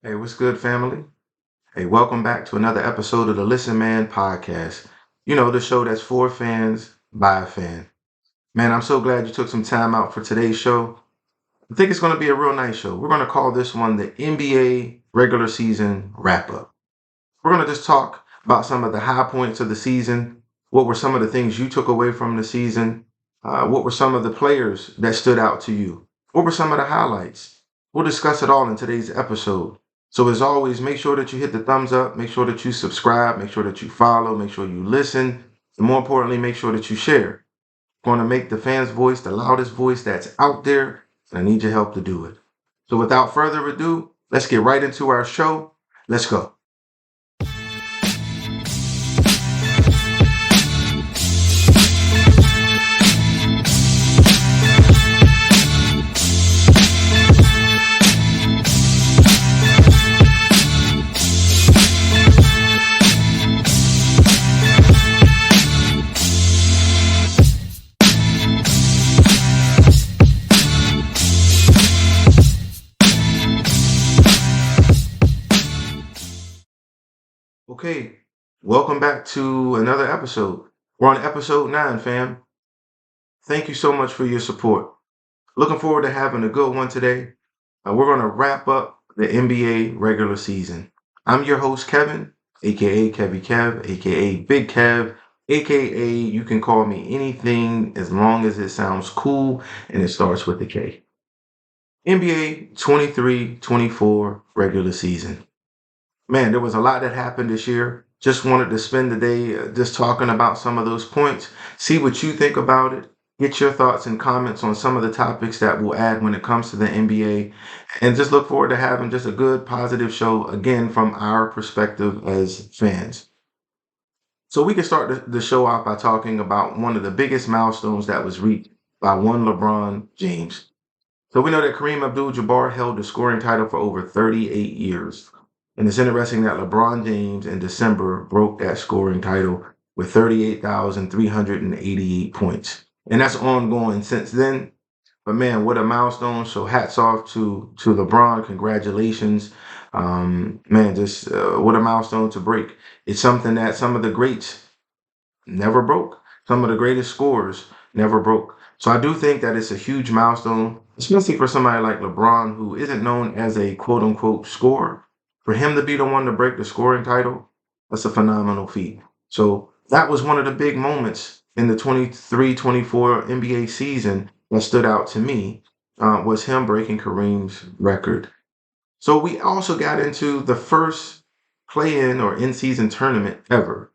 Hey, what's good, family? Hey, welcome back to another episode of the Listen Man podcast. You know, the show that's for fans by a fan. Man, I'm so glad you took some time out for today's show. I think it's going to be a real nice show. We're going to call this one the NBA regular season wrap up. We're going to just talk about some of the high points of the season. What were some of the things you took away from the season? What were some of the players that stood out to you? What were some of the highlights? We'll discuss it all in today's episode. So, as always, make sure that you hit the thumbs up, make sure that you subscribe, make sure that you follow, make sure you listen, and more importantly, make sure that you share. Going to make the fans' voice the loudest voice that's out there, and I need your help to do it. So, without further ado, let's get right into our show. Let's go. Okay, welcome back to another episode. We're on episode 9, fam. Thank you so much for your support. Looking forward to having a good one today. We're going to wrap up the NBA regular season. I'm your host, Kevin, aka Kevy Kev, aka Big Kev, aka you can call me anything as long as it sounds cool and it starts with a K. NBA 23-24 regular season. Man, there was a lot that happened this year. Just wanted to spend the day just talking about some of those points, see what you think about it, get your thoughts and comments on some of the topics that we'll add when it comes to the NBA, and just look forward to having just a good, positive show again from our perspective as fans. So we can start the show off by talking about one of the biggest milestones that was reached by one LeBron James. So we know that Kareem Abdul-Jabbar held the scoring title for over 38 years. And it's interesting that LeBron James in December broke that scoring title with 38,388 points. And that's ongoing since then. But man, what a milestone. So hats off to LeBron. Congratulations. Man, just what a milestone to break. It's something that some of the greats never broke. Some of the greatest scorers never broke. So I do think that it's a huge milestone, especially for somebody like LeBron, who isn't known as a quote unquote scorer. For him to be the one to break the scoring title, that's a phenomenal feat. So that was one of the big moments in the 23-24 NBA season that stood out to me, was him breaking Kareem's record. So we also got into the first play-in or in-season tournament ever.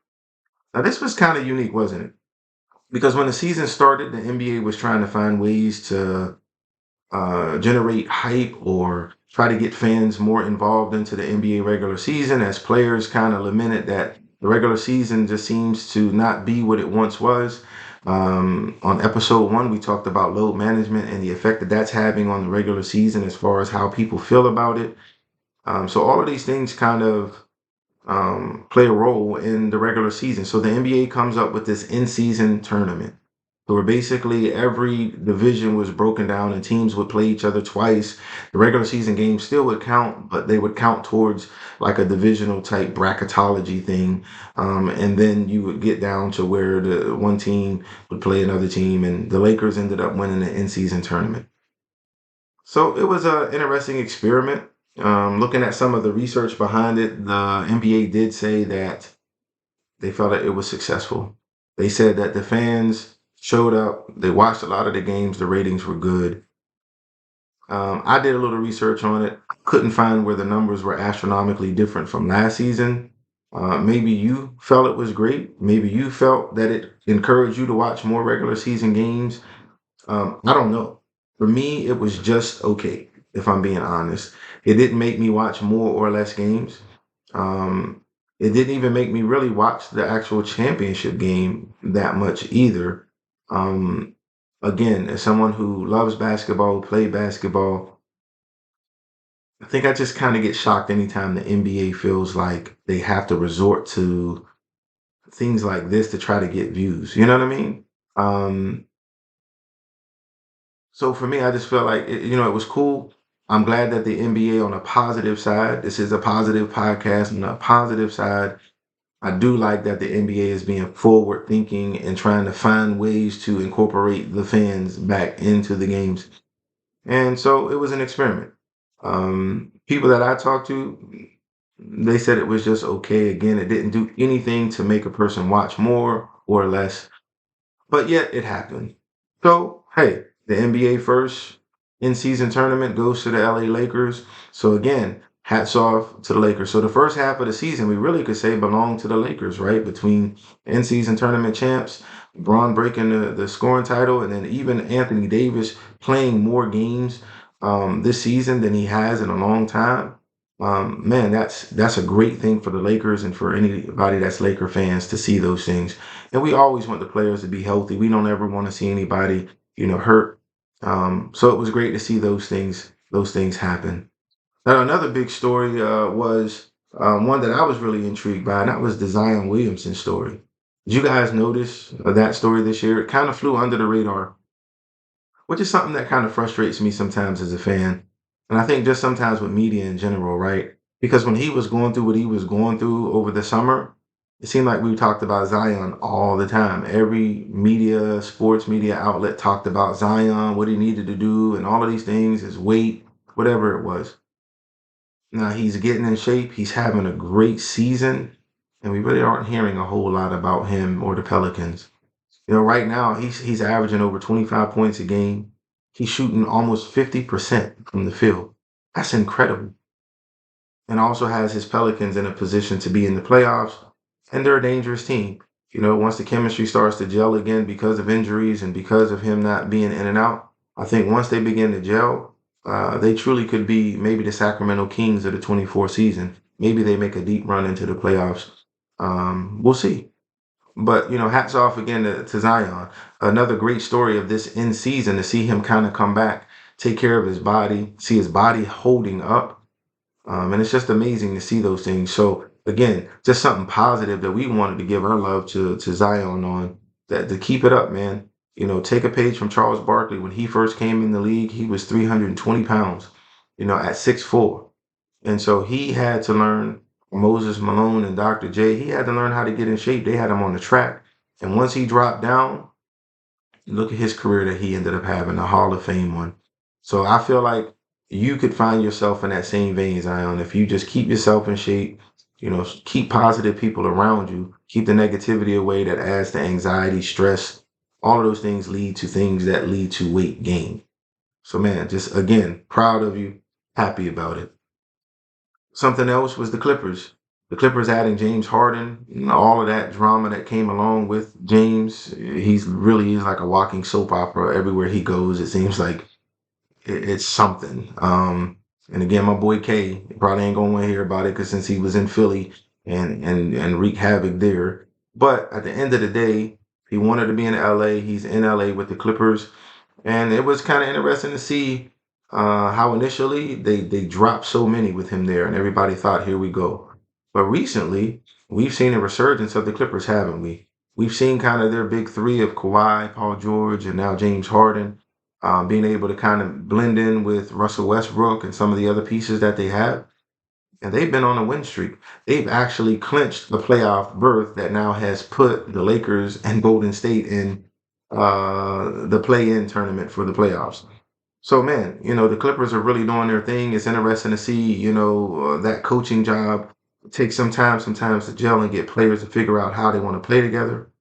Now this was kind of unique, wasn't it? Because when the season started, the NBA was trying to find ways to generate hype or try to get fans more involved into the NBA regular season, as players kind of lamented that the regular season just seems to not be what it once was. On episode 1, we talked about load management and the effect that that's having on the regular season as far as how people feel about it. So all of these things kind of play a role in the regular season. So the NBA comes up with this in-season tournament. So where basically every division was broken down and teams would play each other twice. The regular season games still would count, but they would count towards like a divisional type bracketology thing. And then you would get down to where the one team would play another team, and the Lakers ended up winning the in-season tournament. So it was an interesting experiment. Looking at some of the research behind it, the NBA did say that they felt that it was successful. They said that the fans showed up, they watched a lot of the games, the ratings were good. I did a little research on it, couldn't find where the numbers were astronomically different from last season. Maybe you felt it was great. Maybe you felt that it encouraged you to watch more regular season games. I don't know. For me, it was just okay, if I'm being honest. It didn't make me watch more or less games. Um, it didn't even make me really watch the actual championship game that much either. Um, Again, as someone who loves basketball, who played basketball, I think I just kind of get shocked anytime the NBA feels like they have to resort to things like this to try to get views. You know what I mean? Um, So for me, I just felt like it was cool. I'm glad that the NBA on a positive side, this is a positive podcast, on a positive side, I do like that the NBA is being forward thinking and trying to find ways to incorporate the fans back into the games. And so it was an experiment. People that I talked to, they said it was just okay. Again, it didn't do anything to make a person watch more or less, but yet it happened. So, hey, the NBA first in-season tournament goes to the LA Lakers. So again, hats off to the Lakers. So the first half of the season, we really could say belonged to the Lakers, right? Between in-season tournament champs, LeBron breaking the scoring title, and then even Anthony Davis playing more games this season than he has in a long time. Man, that's a great thing for the Lakers and for anybody that's Laker fans to see those things. And we always want the players to be healthy. We don't ever want to see anybody, hurt. So it was great to see those things happen. Now, another big story was one that I was really intrigued by, and that was the Zion Williamson story. Did you guys notice that story this year? It kind of flew under the radar, which is something that kind of frustrates me sometimes as a fan. And I think just sometimes with media in general, right? Because when he was going through what he was going through over the summer, it seemed like we talked about Zion all the time. Every media, sports media outlet talked about Zion, what he needed to do, and all of these things, his weight, whatever it was. Now he's getting in shape, he's having a great season, and we really aren't hearing a whole lot about him or the Pelicans. Right now he's averaging over 25 points a game. He's shooting almost 50% from the field. That's incredible. And also has his Pelicans in a position to be in the playoffs, and they're a dangerous team. Once the chemistry starts to gel again because of injuries and because of him not being in and out, I think once they begin to gel, they truly could be maybe the Sacramento Kings of the 24 season. Maybe they make a deep run into the playoffs. We'll see. But hats off again to Zion. Another great story of this in season to see him kind of come back, take care of his body, see his body holding up. And it's just amazing to see those things. So again, just something positive that we wanted to give our love to Zion on. That to keep it up, man. Take a page from Charles Barkley. When he first came in the league, he was 320 pounds. At 6'4". And so he had to learn, Moses Malone and Dr. J, he had to learn how to get in shape. They had him on the track. And once he dropped down, look at his career that he ended up having, a Hall of Fame one. So I feel like you could find yourself in that same vein, Zion, if you just keep yourself in shape, keep positive people around you, keep the negativity away that adds to anxiety, stress. All of those things lead to things that lead to weight gain. So man, just again, proud of you, happy about it. Something else was the Clippers. The Clippers adding James Harden, all of that drama that came along with James. He's really is like a walking soap opera. Everywhere he goes, it seems like it's something. And again, my boy K probably ain't gonna want to hear about it because since he was in Philly and wreak havoc there. But at the end of the day, he wanted to be in LA. He's in LA with the Clippers. And it was kind of interesting to see how initially they dropped so many with him there, and everybody thought, here we go. But recently, we've seen a resurgence of the Clippers, haven't we? We've seen kind of their big three of Kawhi, Paul George, and now James Harden being able to kind of blend in with Russell Westbrook and some of the other pieces that they have. And they've been on a win streak. They've actually clinched the playoff berth that now has put the Lakers and Golden State in the play-in tournament for the playoffs. So man, the Clippers are really doing their thing. It's interesting to see, that coaching job take some time sometimes to gel and get players to figure out how they want to play together.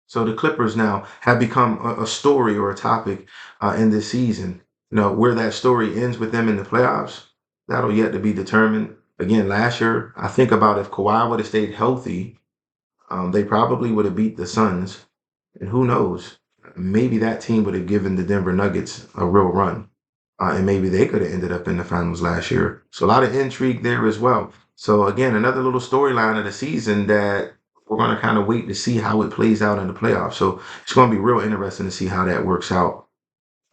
So the Clippers now have become a story or a topic in this season. Where that story ends with them in the playoffs, that'll yet to be determined. Again, last year, I think about if Kawhi would have stayed healthy, they probably would have beat the Suns. And who knows? Maybe that team would have given the Denver Nuggets a real run. And maybe they could have ended up in the finals last year. So a lot of intrigue there as well. So again, another little storyline of the season that we're going to kind of wait to see how it plays out in the playoffs. So it's going to be real interesting to see how that works out.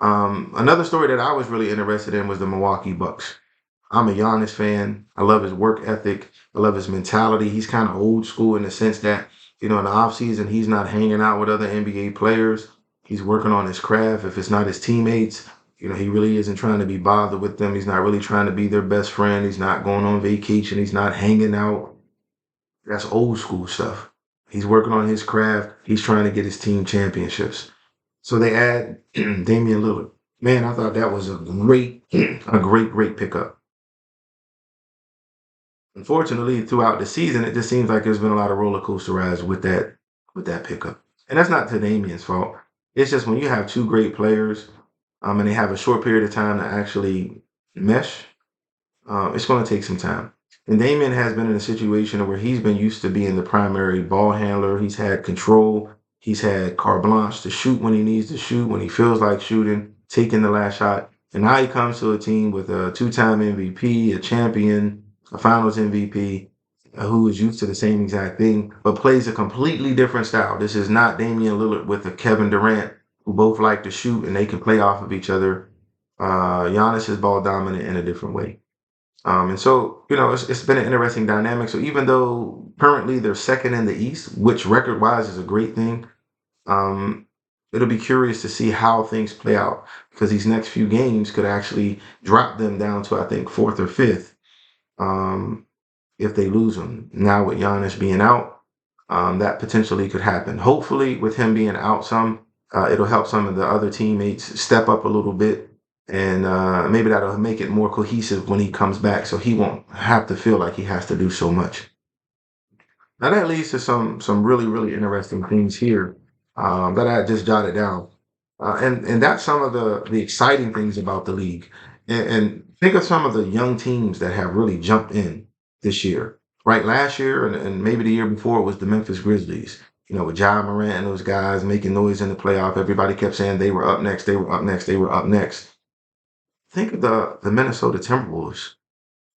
Another story that I was really interested in was the Milwaukee Bucks. I'm a Giannis fan. I love his work ethic. I love his mentality. He's kind of old school in the sense that, in the offseason, he's not hanging out with other NBA players. He's working on his craft. If it's not his teammates, He really isn't trying to be bothered with them. He's not really trying to be their best friend. He's not going on vacation. He's not hanging out. That's old school stuff. He's working on his craft. He's trying to get his team championships. So they add Damian Lillard. Man, I thought that was a great pickup. Unfortunately, throughout the season, it just seems like there's been a lot of roller coaster rides with that pickup. And that's not to Damian's fault. It's just when you have two great players, and they have a short period of time to actually mesh, it's going to take some time. And Damian has been in a situation where he's been used to being the primary ball handler. He's had control. He's had carte blanche to shoot when he needs to shoot, when he feels like shooting, taking the last shot. And now he comes to a team with a two-time MVP, a champion, a finals MVP, who is used to the same exact thing, but plays a completely different style. This is not Damian Lillard with a Kevin Durant, who both like to shoot and they can play off of each other. Giannis is ball dominant in a different way. And so, it's been an interesting dynamic. So even though currently they're second in the East, which record-wise is a great thing, um, it'll be curious to see how things play out because these next few games could actually drop them down to, I think, fourth or fifth, if they lose them. Now with Giannis being out, that potentially could happen. Hopefully, with him being out it'll help some of the other teammates step up a little bit, and maybe that'll make it more cohesive when he comes back, so he won't have to feel like he has to do so much. Now that leads to some really really interesting things here that I just jotted down, and that's some of the exciting things about the league. And think of some of the young teams that have really jumped in this year. Right, last year and maybe the year before it was the Memphis Grizzlies. With Ja Morant and those guys making noise in the playoff, everybody kept saying they were up next, they were up next, they were up next. Think of the Minnesota Timberwolves.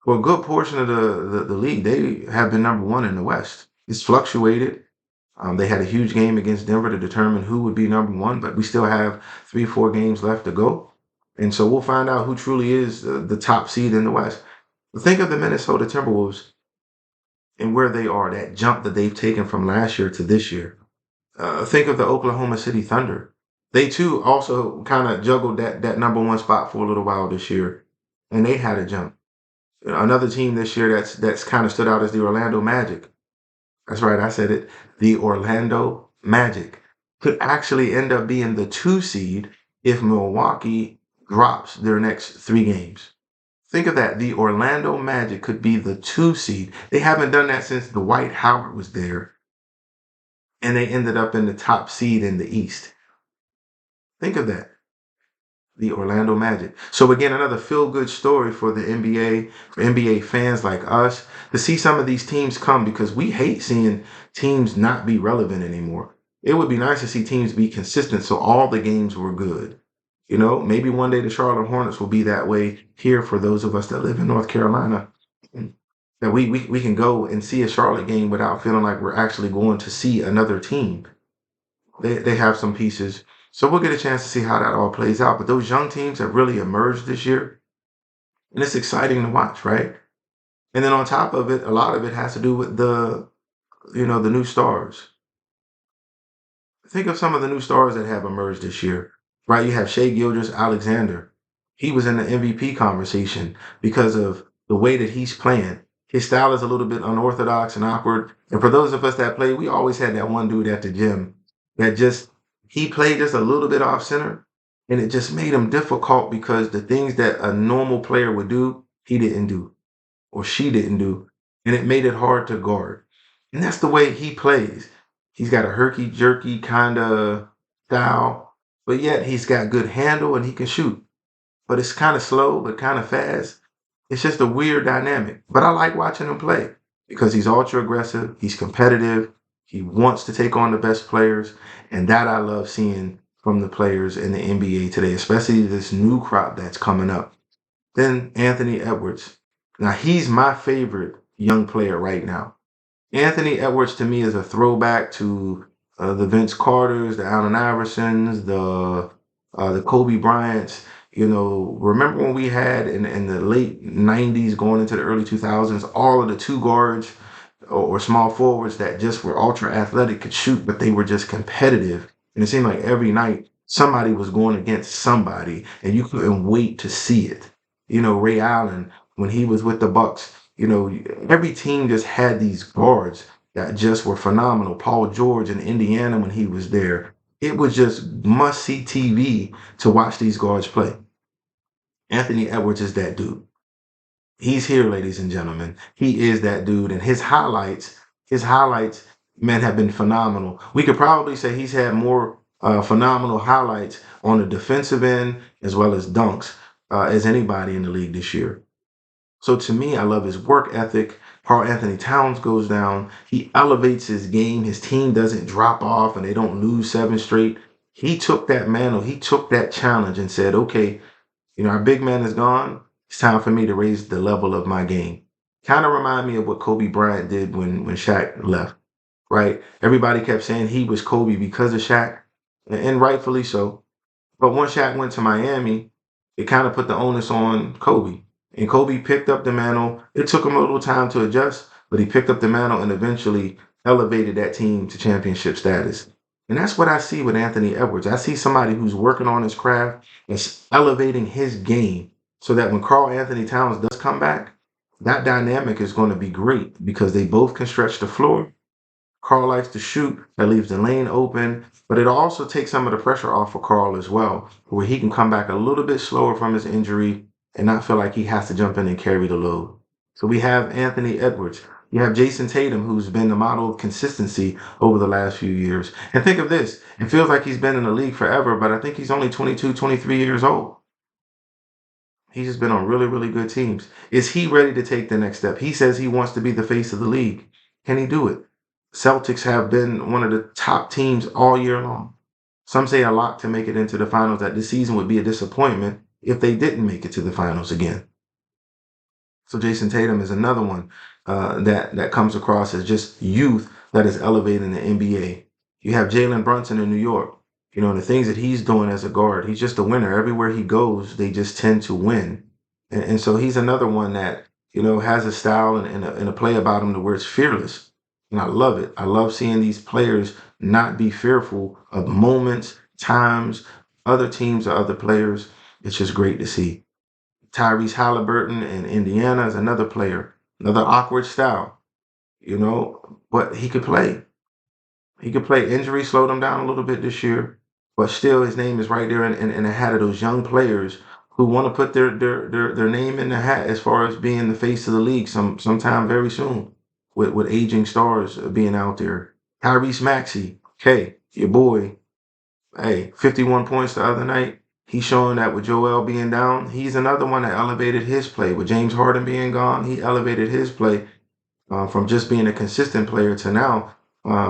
For a good portion of the league, they have been number one in the West. It's fluctuated. They had a huge game against Denver to determine who would be number one, but we still have 3-4 games left to go. And so we'll find out who truly is the top seed in the West. But think of the Minnesota Timberwolves and where they are, that jump that they've taken from last year to this year. Think of the Oklahoma City Thunder. They too also kind of juggled that number one spot for a little while this year, and they had a jump. Another team this year that's kind of stood out is the Orlando Magic. That's right, I said it. The Orlando Magic could actually end up being the 2 seed if Milwaukee drops their next 3 games. Think of that. The Orlando Magic could be the 2 seed. They haven't done that since Dwight Howard was there, and they ended up in the top seed in the East. Think of that. The Orlando Magic. So again, another feel-good story for the NBA, for NBA fans like us, to see some of these teams come, because we hate seeing teams not be relevant anymore. It would be nice to see teams be consistent so all the games were good. Maybe one day the Charlotte Hornets will be that way here for those of us that live in North Carolina. That we can go and see a Charlotte game without feeling like we're actually going to see another team. They have some pieces. So we'll get a chance to see how that all plays out. But those young teams have really emerged this year. And it's exciting to watch, right? And then on top of it, a lot of it has to do with the new stars. Think of some of the new stars that have emerged this year, right? You have Shea Gilgeous-Alexander. He was in the MVP conversation because of the way that he's playing. His style is a little bit unorthodox and awkward. And for those of us that play, we always had that one dude at the gym that he played just a little bit off center, and it just made him difficult because the things that a normal player would do, he didn't do, or she didn't do, and it made it hard to guard. And that's the way he plays. He's got a herky-jerky kind of style, but yet he's got good handle and he can shoot. But it's kind of slow, but kind of fast. It's just a weird dynamic. But I like watching him play because he's ultra aggressive, he's competitive, he wants to take on the best players, and that I love seeing from the players in the NBA today, especially this new crop that's coming up. Then Anthony Edwards. Now, he's my favorite young player right now. Anthony Edwards to me is a throwback to the Vince Carters, the Allen Iversons, the Kobe Bryants. Remember when we had in the late 90s going into the early 2000s, all of the two guards or small forwards that just were ultra athletic, could shoot, but they were just competitive. And it seemed like every night somebody was going against somebody, and you couldn't wait to see it. Ray Allen when he was with the Bucks. Every team just had these guards that just were phenomenal. Paul George in Indiana when he was there, it was just must see TV to watch these guards play. Anthony Edwards is that dude. He's here, ladies and gentlemen. He is that dude, and his highlights, man, have been phenomenal. We could probably say he's had more phenomenal highlights on the defensive end as well as dunks as anybody in the league this year. So to me, I love his work ethic. Karl Anthony Towns goes down. He elevates his game. His team doesn't drop off and they don't lose seven straight. He took that mantle. He took that challenge and said, okay, our big man is gone. It's time for me to raise the level of my game. Kind of remind me of what Kobe Bryant did when Shaq left, right? Everybody kept saying he was Kobe because of Shaq, and rightfully so. But once Shaq went to Miami, it kind of put the onus on Kobe. And Kobe picked up the mantle. It took him a little time to adjust, but he picked up the mantle and eventually elevated that team to championship status. And that's what I see with Anthony Edwards. I see somebody who's working on his craft and elevating his game so that when Karl Anthony Towns does come back, that dynamic is going to be great because they both can stretch the floor. Karl likes to shoot. That leaves the lane open, but it also takes some of the pressure off of Karl as well, where he can come back a little bit slower from his injury and not feel like he has to jump in and carry the load. So we have Anthony Edwards. You have Jason Tatum, who's been the model of consistency over the last few years. And think of this. It feels like he's been in the league forever, but I think he's only 22, 23 years old. He's just been on really, really good teams. Is he ready to take the next step? He says he wants to be the face of the league. Can he do it? Celtics have been one of the top teams all year long. Some say a lot to make it into the finals that this season would be a disappointment if they didn't make it to the finals again. So Jason Tatum is another one that comes across as just youth that is elevating the NBA. You have Jalen Brunson in New York. The things that he's doing as a guard, he's just a winner. Everywhere he goes, they just tend to win. And so he's another one that, has a style and a play about him to where it's fearless. And I love it. I love seeing these players not be fearful of moments, times, other teams or other players. It's just great to see. Tyrese Halliburton in Indiana is another player, another awkward style, but he could play. He could play. Injury slowed him down a little bit this year, but still his name is right there in the hat of those young players who want to put their name in the hat as far as being the face of the league sometime very soon with aging stars being out there. Tyrese Maxey, okay, your boy, hey, 51 points the other night. He's showing that with Joel being down, he's another one that elevated his play. With James Harden being gone, he elevated his play from just being a consistent player to now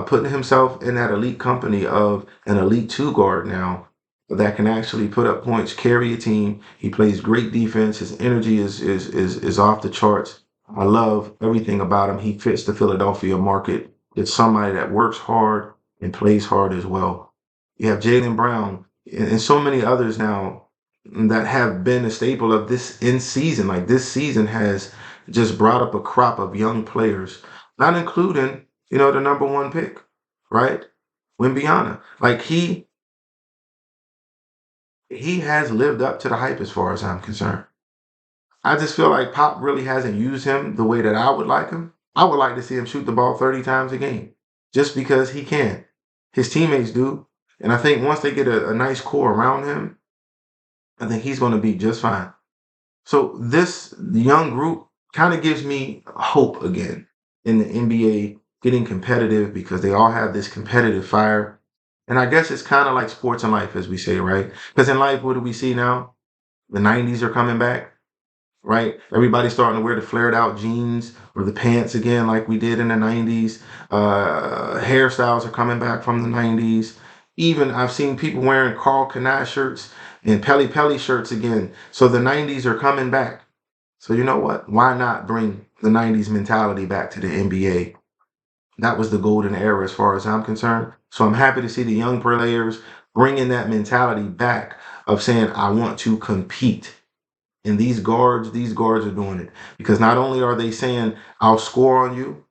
putting himself in that elite company of an elite two guard now that can actually put up points, carry a team. He plays great defense. His energy is off the charts. I love everything about him. He fits the Philadelphia market. It's somebody that works hard and plays hard as well. You have Jaylen Brown and so many others now that have been a staple of this in season. Like this season has just brought up a crop of young players, not including, the number one pick, right? Wimbiana. Like he has lived up to the hype as far as I'm concerned. I just feel like Pop really hasn't used him the way that I would like him. I would like to see him shoot the ball 30 times a game just because he can. His teammates do. And I think once they get a nice core around him, I think he's going to be just fine. So this young group kind of gives me hope again in the NBA getting competitive because they all have this competitive fire. And I guess it's kind of like sports and life, as we say, right? Because in life, what do we see now? The 90s are coming back, right? Everybody's starting to wear the flared out jeans or the pants again, like we did in the 90s. Hairstyles are coming back from the 90s. Even I've seen people wearing Carl Kanai shirts and Pelly Pelly shirts again. So the 90s are coming back. So you know what? Why not bring the 90s mentality back to the NBA? That was the golden era as far as I'm concerned. So I'm happy to see the young players bringing that mentality back of saying, I want to compete. And these guards are doing it because not only are they saying, I'll score on you,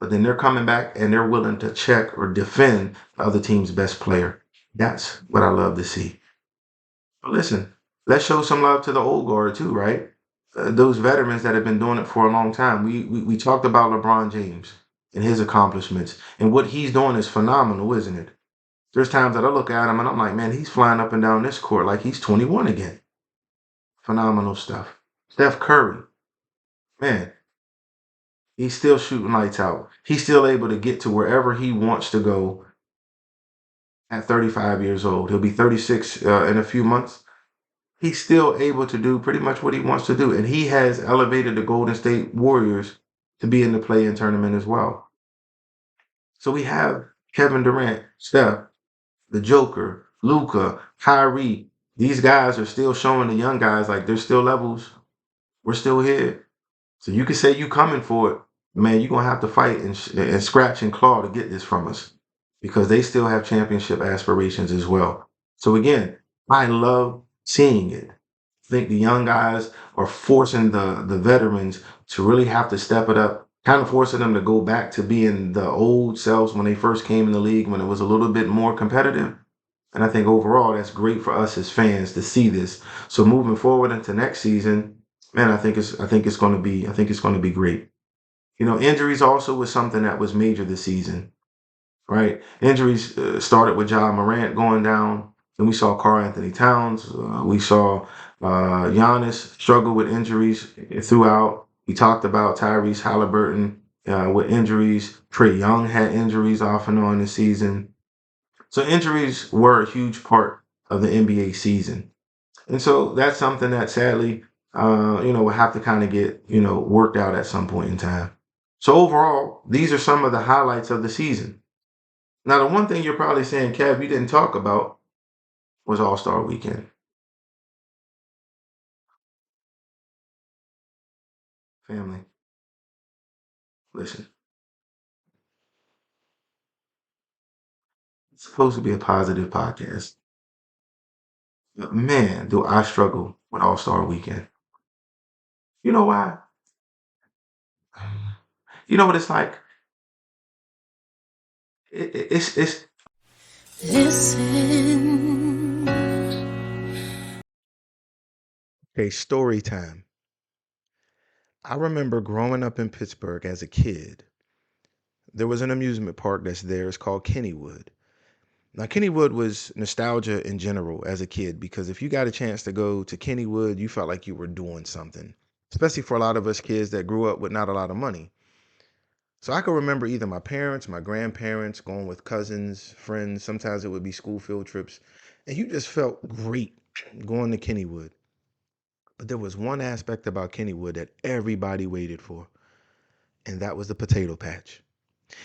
but then they're coming back and they're willing to check or defend the other team's best player. That's what I love to see. But listen, let's show some love to the old guard too, right? Those veterans that have been doing it for a long time. We talked about LeBron James and his accomplishments, and what he's doing is phenomenal, isn't it? There's times that I look at him and I'm like, man, he's flying up and down this court like he's 21 again. Phenomenal stuff. Steph Curry, man, he's still shooting lights out. He's still able to get to wherever he wants to go at 35 years old. He'll be 36 in a few months. He's still able to do pretty much what he wants to do. And he has elevated the Golden State Warriors to be in the play-in tournament as well. So we have Kevin Durant, Steph, the Joker, Luca, Kyrie. These guys are still showing the young guys like there's still levels. We're still here. So you can say you coming for it. Man, you're going to have to fight and scratch and claw to get this from us because they still have championship aspirations as well. So again, I love seeing it. I think the young guys are forcing the veterans to really have to step it up, kind of forcing them to go back to being the old selves when they first came in the league, when it was a little bit more competitive. And I think overall that's great for us as fans to see this. So moving forward into next season, man, I think it's going to be great. You know, injuries also was something that was major this season, right? Injuries started with Ja Morant going down. Then we saw Karl Anthony Towns. We saw Giannis struggle with injuries throughout. We talked about Tyrese Halliburton with injuries. Trae Young had injuries off and on this season. So injuries were a huge part of the NBA season. And so that's something that sadly, will have to kind of get, worked out at some point in time. So overall, these are some of the highlights of the season. Now, the one thing you're probably saying, Kev, you didn't talk about was All-Star Weekend. Family, listen, it's supposed to be a positive podcast. But man, do I struggle with All-Star Weekend. You know why? You know what it's like? It's Listen. Okay, story time. I remember growing up in Pittsburgh as a kid. There was an amusement park that's there. It's called Kennywood. Now, Kennywood was nostalgia in general as a kid because if you got a chance to go to Kennywood, you felt like you were doing something, especially for a lot of us kids that grew up with not a lot of money. So I can remember either my parents, my grandparents, going with cousins, friends. Sometimes it would be school field trips. And you just felt great going to Kennywood. But there was one aspect about Kennywood that everybody waited for, and that was the potato patch.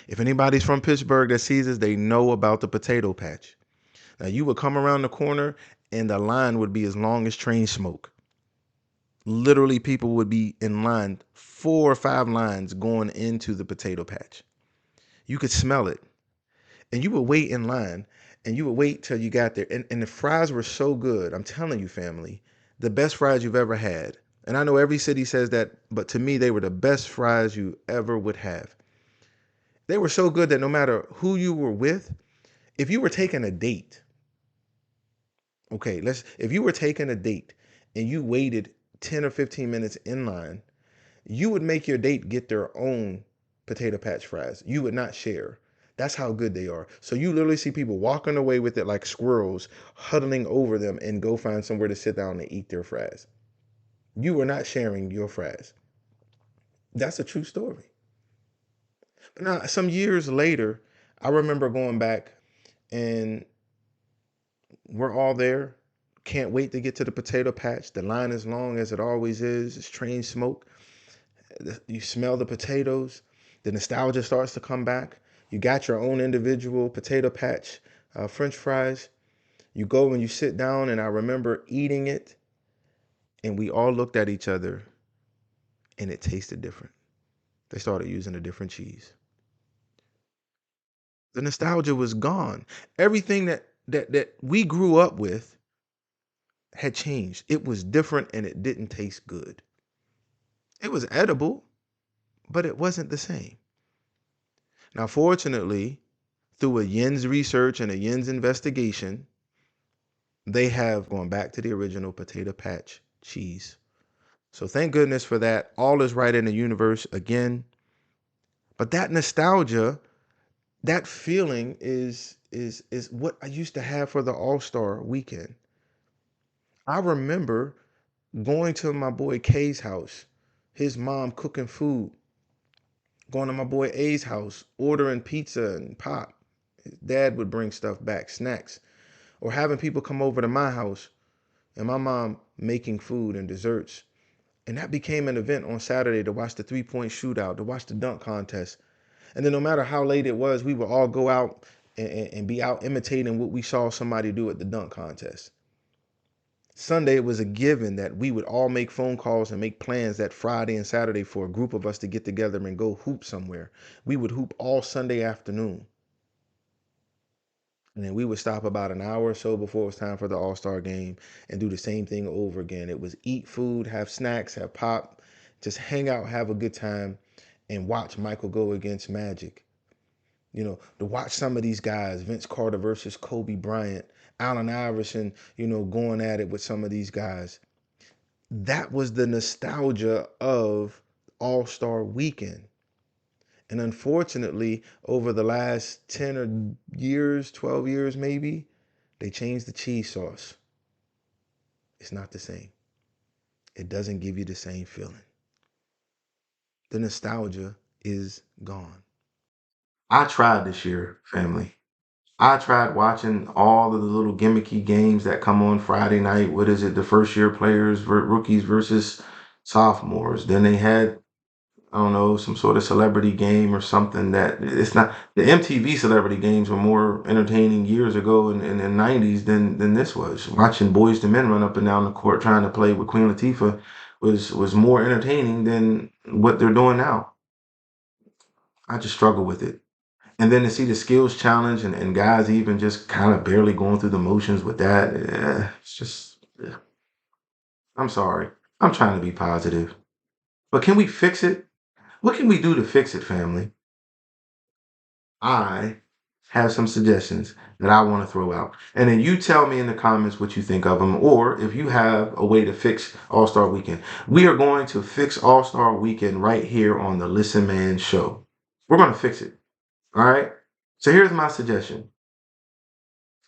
If anybody's from Pittsburgh that sees this, they know about the potato patch. Now you would come around the corner and the line would be as long as train smoke. Literally, people would be in line, 4 or 5 lines going into the potato patch. You could smell it. And you would wait in line and you would wait till you got there. And the fries were so good. I'm telling you, family, the best fries you've ever had. And I know every city says that, but to me, they were the best fries you ever would have. They were so good that no matter who you were with, if you were taking a date, okay, if you were taking a date and you waited 10 or 15 minutes in line, you would make your date get their own potato patch fries. You would not share. That's how good they are. So you literally see people walking away with it like squirrels, huddling over them and go find somewhere to sit down and eat their fries. You were not sharing your fries. That's a true story. But now, some years later, I remember going back and we're all there. Can't wait to get to the potato patch. The line is long as it always is. It's train smoke. You smell the potatoes. The nostalgia starts to come back. You got your own individual potato patch French fries. You go and you sit down, and I remember eating it, and we all looked at each other, and it tasted different. They started using a different cheese. The nostalgia was gone. Everything that we grew up with had changed. It was different, and it didn't taste good. It was edible, but it wasn't the same. Now, fortunately, through a Yin's research and a Yin's investigation, they have gone back to the original potato patch cheese. So thank goodness for that. All is right in the universe again. But that nostalgia, that feeling is what I used to have for the All-Star weekend. I remember going to my boy K's house, his mom cooking food, going to my boy A's house, ordering pizza and pop. His dad would bring stuff back, snacks, or having people come over to my house and my mom making food and desserts. And that became an event on Saturday to watch the 3-point shootout, to watch the dunk contest. And then no matter how late it was, we would all go out and be out imitating what we saw somebody do at the dunk contest. Sunday, it was a given that we would all make phone calls and make plans that Friday and Saturday for a group of us to get together and go hoop somewhere. We would hoop all Sunday afternoon. And then we would stop about an hour or so before it was time for the All-Star game and do the same thing over again. It was eat food, have snacks, have pop, just hang out, have a good time, and watch Michael go against Magic. You know, to watch some of these guys, Vince Carter versus Kobe Bryant, Allen Iverson, going at it with some of these guys. That was the nostalgia of All-Star Weekend. And unfortunately, over the last 10 years, 12 years maybe, they changed the cheese sauce. It's not the same. It doesn't give you the same feeling. The nostalgia is gone. I tried this year, family. I tried watching all of the little gimmicky games that come on Friday night. What is it? The first year players, rookies versus sophomores. Then they had, I don't know, some sort of celebrity game or something that it's not. The MTV celebrity games were more entertaining years ago in the 90s than this was. Watching Boys to Men run up and down the court trying to play with Queen Latifah was more entertaining than what they're doing now. I just struggle with it. And then to see the skills challenge and guys even just kind of barely going through the motions with that, it's just, I'm sorry. I'm trying to be positive. But can we fix it? What can we do to fix it, family? I have some suggestions that I want to throw out. And then you tell me in the comments what you think of them, or if you have a way to fix All-Star Weekend. We are going to fix All-Star Weekend right here on the Listen Man show. We're going to fix it. All right? So here's my suggestion.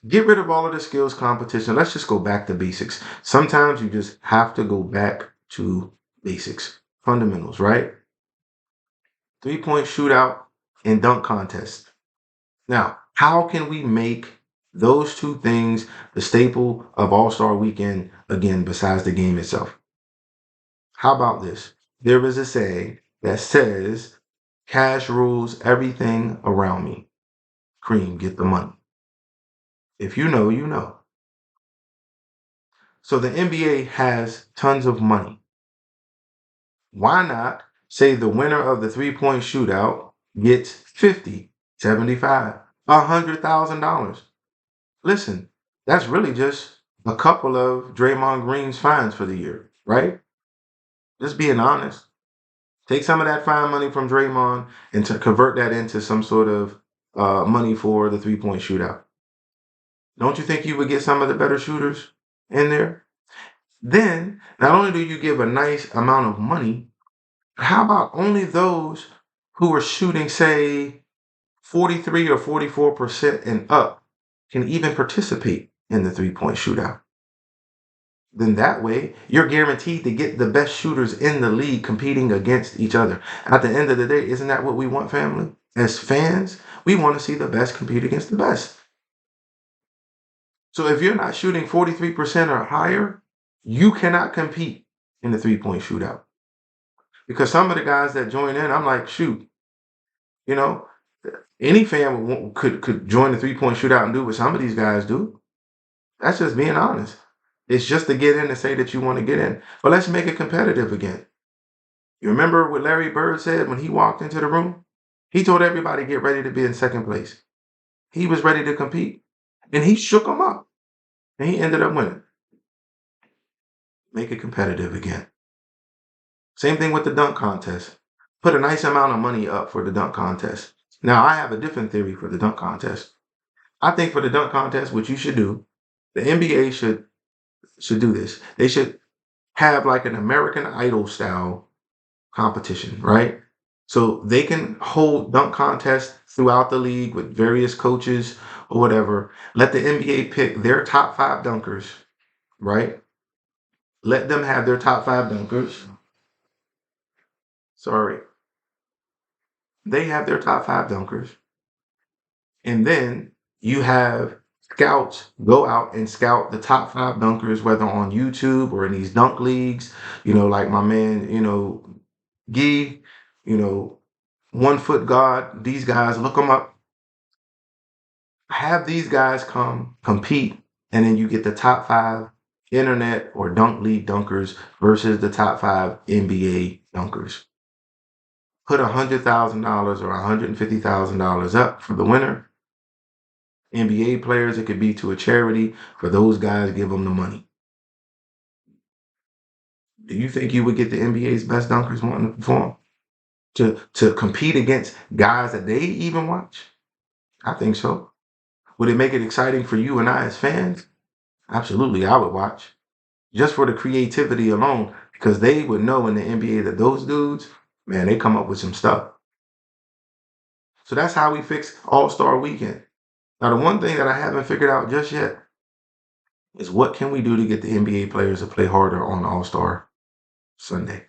Get rid of all of the skills competition. Let's just go back to basics. Sometimes you just have to go back to basics, fundamentals, right? 3-point shootout and dunk contest. Now, how can we make those two things the staple of All-Star Weekend again, besides the game itself? How about this? There is a saying that says, cash rules everything around me. Cream, get the money. If you know, you know. So the NBA has tons of money. Why not say the winner of the 3-point shootout gets 50, 75, $100,000? Listen, that's really just a couple of Draymond Green's fines for the year, right? Just being honest. Take some of that fine money from Draymond and to convert that into some sort of money for the 3-point shootout. Don't you think you would get some of the better shooters in there? Then, not only do you give a nice amount of money, but how about only those who are shooting, say, 43 or 44% and up can even participate in the 3-point shootout? Then that way, you're guaranteed to get the best shooters in the league competing against each other. At the end of the day, isn't that what we want, family? As fans, we want to see the best compete against the best. So if you're not shooting 43% or higher, you cannot compete in the 3-point shootout. Because some of the guys that join in, I'm like, shoot, you know, any fan could join the 3-point shootout and do what some of these guys do. That's just being honest. It's just to get in and say that you want to get in. But let's make it competitive again. You remember what Larry Bird said when he walked into the room? He told everybody get ready to be in second place. He was ready to compete. And he shook them up. And he ended up winning. Make it competitive again. Same thing with the dunk contest. Put a nice amount of money up for the dunk contest. Now, I have a different theory for the dunk contest. I think for the dunk contest, what you should do, the NBA should do this. They should have like an American Idol style competition, right? So they can hold dunk contests throughout the league with various coaches or whatever. Let the NBA pick their top five dunkers, right? Let them have their top five dunkers. Sorry. They have their top five dunkers. And then you have scouts go out and scout the top five dunkers, whether on YouTube or in these dunk leagues, like my man, Gee, you know, 1 Foot God, these guys, look them up. Have these guys come compete, and then you get the top five internet or dunk league dunkers versus the top five NBA dunkers. Put $100,000 or $150,000 up for the winner. NBA players, it could be to a charity. For those guys, give them the money. Do you think you would get the NBA's best dunkers wanting to perform? To compete against guys that they even watch? I think so. Would it make it exciting for you and I as fans? Absolutely, I would watch. Just for the creativity alone, because they would know in the NBA that those dudes, man, they come up with some stuff. So that's how we fix All-Star Weekend. Now, the one thing that I haven't figured out just yet is what can we do to get the NBA players to play harder on All-Star Sunday?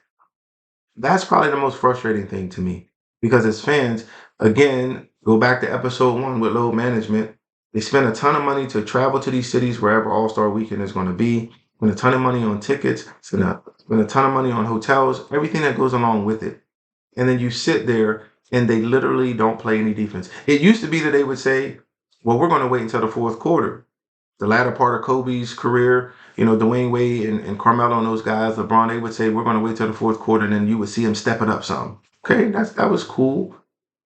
That's probably the most frustrating thing to me because as fans, again, go back to episode 1 with load management. They spend a ton of money to travel to these cities wherever All-Star Weekend is going to be. Spend a ton of money on tickets. Spend a ton of money on hotels. Everything that goes along with it. And then you sit there and they literally don't play any defense. It used to be that they would say, well, we're going to wait until the fourth quarter. The latter part of Kobe's career, Dwayne Wade and Carmelo and those guys, LeBron, they would say, we're going to wait till the fourth quarter, and then you would see him step it up some. Okay, that was cool.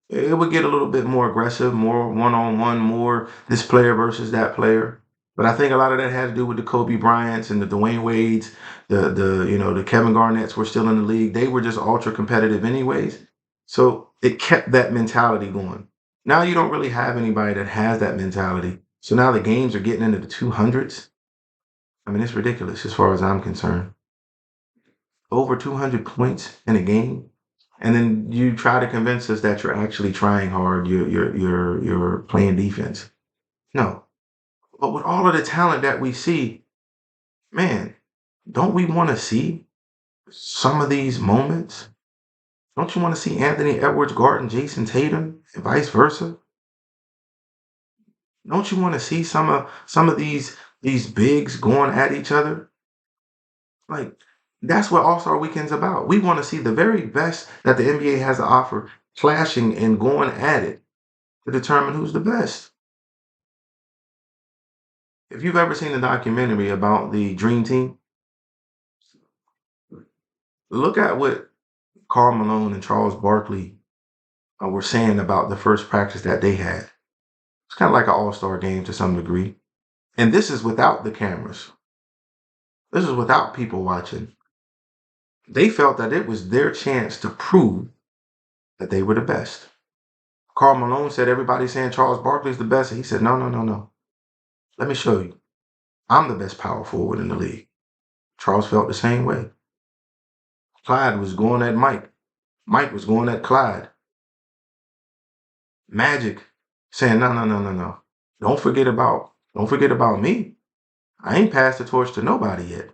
It would get a little bit more aggressive, more one-on-one, more this player versus that player. But I think a lot of that had to do with the Kobe Bryants and the Dwayne Wades, the Kevin Garnetts were still in the league. They were just ultra competitive anyways. So it kept that mentality going. Now you don't really have anybody that has that mentality. So now the games are getting into the 200s. I mean, it's ridiculous as far as I'm concerned. Over 200 points in a game, and then you try to convince us that you're actually trying hard. You're playing defense. No, but with all of the talent that we see, man, don't we want to see some of these moments? Don't you want to see Anthony Edwards guarding Jason Tatum and vice versa? Don't you want to see some of these bigs going at each other? Like, that's what All-Star Weekend's about. We want to see the very best that the NBA has to offer clashing and going at it to determine who's the best. If you've ever seen the documentary about the Dream Team, look at what Karl Malone and Charles Barkley were saying about the first practice that they had. It's kind of like an all-star game to some degree. And this is without the cameras. This is without people watching. They felt that it was their chance to prove that they were the best. Karl Malone said everybody's saying Charles Barkley's the best. And he said, no, no, no, no. Let me show you. I'm the best power forward in the league. Charles felt the same way. Clyde was going at Mike. Mike was going at Clyde. Magic saying, no, no, no, no, no. Don't forget about me. I ain't passed the torch to nobody yet.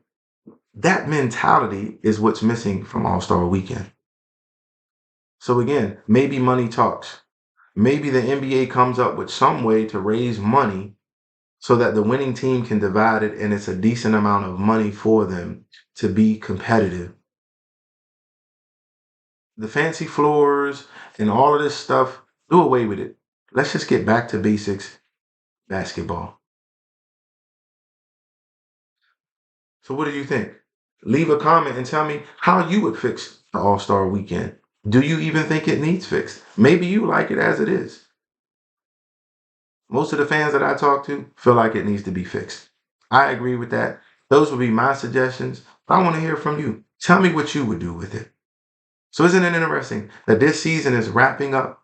That mentality is what's missing from All-Star Weekend. So again, maybe money talks. Maybe the NBA comes up with some way to raise money so that the winning team can divide it and it's a decent amount of money for them to be competitive. The fancy floors and all of this stuff, do away with it. Let's just get back to basics basketball. So what do you think? Leave a comment and tell me how you would fix the All-Star Weekend. Do you even think it needs fixed? Maybe you like it as it is. Most of the fans that I talk to feel like it needs to be fixed. I agree with that. Those would be my suggestions. But I want to hear from you. Tell me what you would do with it. So isn't it interesting that this season is wrapping up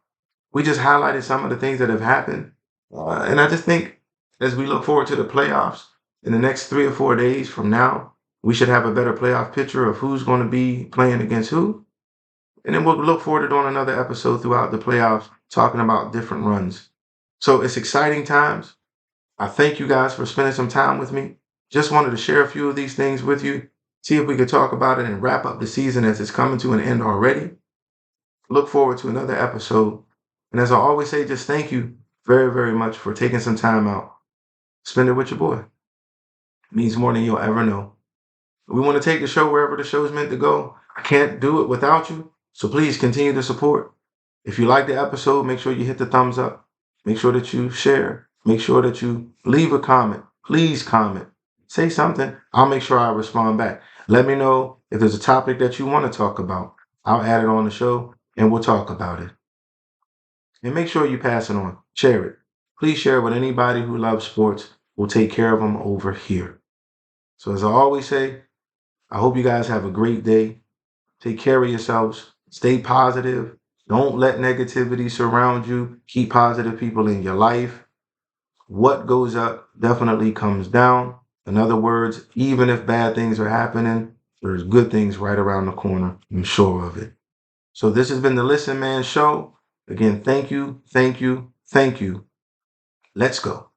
We just highlighted some of the things that have happened. And I just think as we look forward to the playoffs in the next 3 or 4 days from now, we should have a better playoff picture of who's going to be playing against who. And then we'll look forward to doing another episode throughout the playoffs talking about different runs. So it's exciting times. I thank you guys for spending some time with me. Just wanted to share a few of these things with you, see if we could talk about it and wrap up the season as it's coming to an end already. Look forward to another episode. And as I always say, just thank you very, very much for taking some time out. Spend it with your boy. It means more than you'll ever know. We want to take the show wherever the show is meant to go. I can't do it without you. So please continue to support. If you like the episode, make sure you hit the thumbs up. Make sure that you share. Make sure that you leave a comment. Please comment. Say something. I'll make sure I respond back. Let me know if there's a topic that you want to talk about. I'll add it on the show and we'll talk about it. And make sure you pass it on. Share it. Please share it with anybody who loves sports. We'll take care of them over here. So as I always say, I hope you guys have a great day. Take care of yourselves. Stay positive. Don't let negativity surround you. Keep positive people in your life. What goes up definitely comes down. In other words, even if bad things are happening, there's good things right around the corner. I'm sure of it. So this has been the Listen Man Show. Again, thank you, thank you, thank you. Let's go.